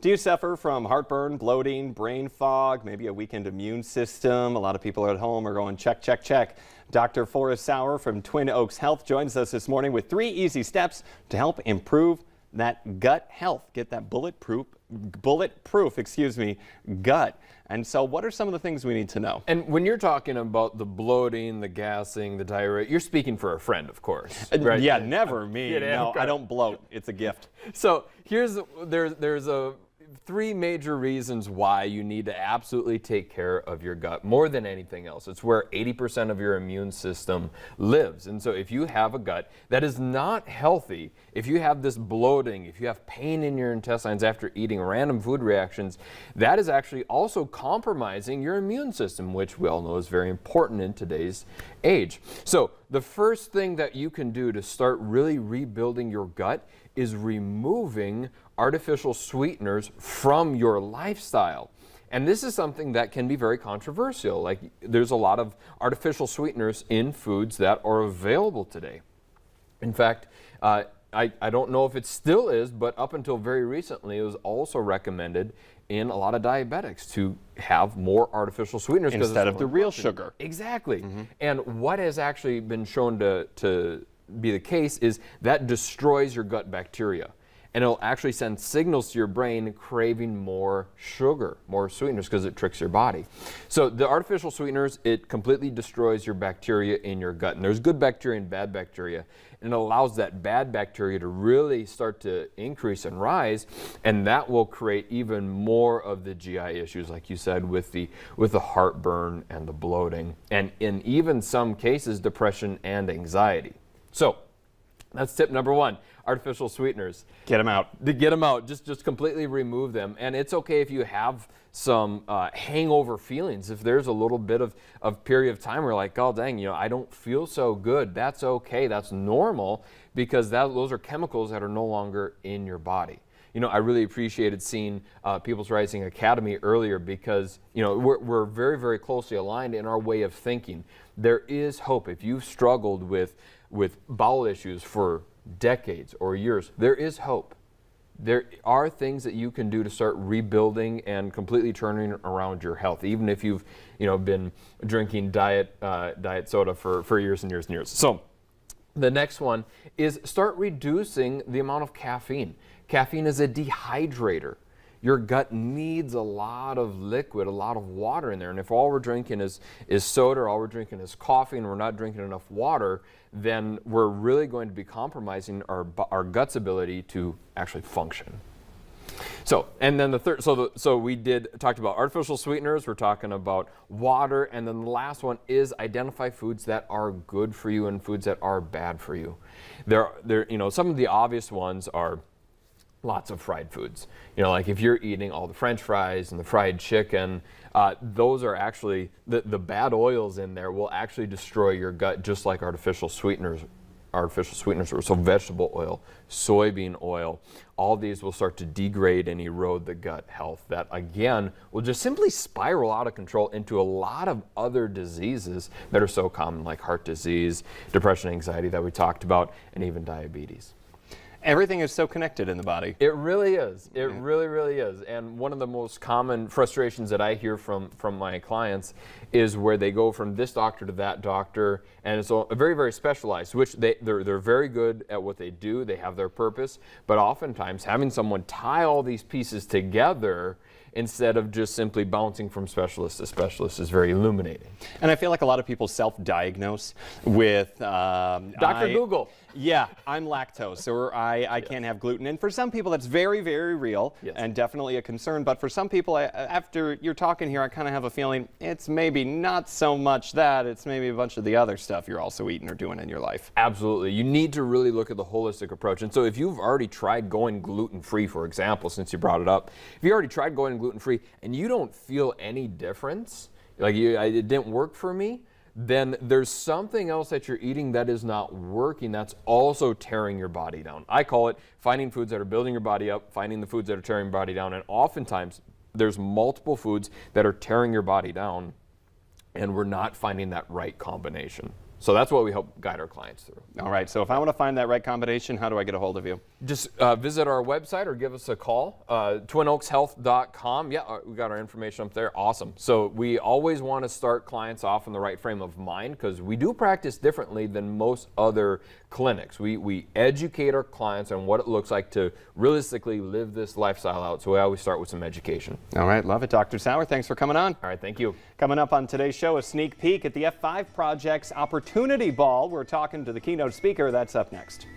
Do you suffer from heartburn, bloating, brain fog, maybe a weakened immune system? A lot of people at home are going check, check, check. Dr. Forrest Sauer from Twin Oaks Health joins us this morning with 3 easy steps to help improve that gut health. Get that bulletproof, gut. And so what are some of the things we need to know? And when you're talking about the bloating, the gassing, the diarrhea, you're speaking for a friend, of course. Right? Yeah, never me. No, I don't bloat. It's a gift. So there's 3 major reasons why you need to absolutely take care of your gut more than anything else. It's where 80% of your immune system lives. And so if you have a gut that is not healthy, if you have this bloating, if you have pain in your intestines after eating random food reactions, that is actually also compromising your immune system, which we all know is very important in today's age. So the first thing that you can do to start really rebuilding your gut is removing artificial sweeteners from your lifestyle. And this is something that can be very controversial. Like, there's a lot of artificial sweeteners in foods that are available today. In fact, I don't know if it still is, but up until very recently, it was also recommended in a lot of diabetics to have more artificial sweeteners instead of the real sugar. Exactly. And what has actually been shown to be the case is that destroys your gut bacteria. And it'll actually send signals to your brain craving more sugar, more sweeteners, because it tricks your body. So the artificial sweeteners, it completely destroys your bacteria in your gut. And there's good bacteria and bad bacteria. And it allows that bad bacteria to really start to increase and rise. And that will create even more of the GI issues, like you said, with the heartburn and the bloating. And in even some cases, depression and anxiety. So that's tip number 1. Artificial sweeteners. Get them out. Get them out. Just completely remove them. And it's okay if you have some hangover feelings. If there's a little bit of period of time where you're like, oh dang, I don't feel so good. That's okay. That's normal, because those are chemicals that are no longer in your body. I really appreciated seeing People's Rising Academy earlier, because we're very, very closely aligned in our way of thinking. There is hope. If you've struggled with bowel issues for decades or years, there is hope. There are things that you can do to start rebuilding and completely turning around your health, even if you've been drinking diet soda for years and years and years. So the next one is start reducing the amount of caffeine. Caffeine is a dehydrator. Your gut needs a lot of liquid, a lot of water in there. And if all we're drinking is soda, or all we're drinking is coffee, and we're not drinking enough water, then we're really going to be compromising our gut's ability to actually function. So, and then the third, so we talked about artificial sweeteners, we're talking about water, and then the last one is identify foods that are good for you and foods that are bad for you. Some of the obvious ones are lots of fried foods. Like if you're eating all the French fries and the fried chicken, those are actually, the bad oils in there will actually destroy your gut, just like artificial sweeteners. So vegetable oil, soybean oil, all these will start to degrade and erode the gut health. That again will just simply spiral out of control into a lot of other diseases that are so common, like heart disease, depression, anxiety that we talked about, and even diabetes. Everything is so connected in the body. It really is. It really, really is. And one of the most common frustrations that I hear from my clients is where they go from this doctor to that doctor, and it's very, very specialized, which they're very good at what they do. They have their purpose. But oftentimes having someone tie all these pieces together instead of just simply bouncing from specialist to specialist is very illuminating. And I feel like a lot of people self-diagnose with Dr. Google. Yeah, I'm lactose, or I can't have gluten. And for some people, that's very, very real, and definitely a concern. But for some people, after you're talking here, I kind of have a feeling it's maybe not so much that, it's maybe a bunch of the other stuff you're also eating or doing in your life. Absolutely. You need to really look at the holistic approach. And so if you've already tried going gluten-free, for example, since you brought it up, if you already tried going gluten-free and you don't feel any difference, like it didn't work for me, then there's something else that you're eating that is not working, that's also tearing your body down. I call it finding foods that are building your body up, finding the foods that are tearing your body down, and oftentimes there's multiple foods that are tearing your body down, and we're not finding that right combination. So that's what we help guide our clients through. All right, so if I want to find that right combination, how do I get a hold of you? Just visit our website or give us a call, twinoakshealth.com. Yeah, we got our information up there. Awesome. So we always want to start clients off in the right frame of mind because we do practice differently than most other clinics. We educate our clients on what it looks like to realistically live this lifestyle out. So we always start with some education. All right, love it. Dr. Sauer, thanks for coming on. All right, thank you. Coming up on today's show, a sneak peek at the F5 Project's Opportunity Ball. We're talking to the keynote speaker. That's up next.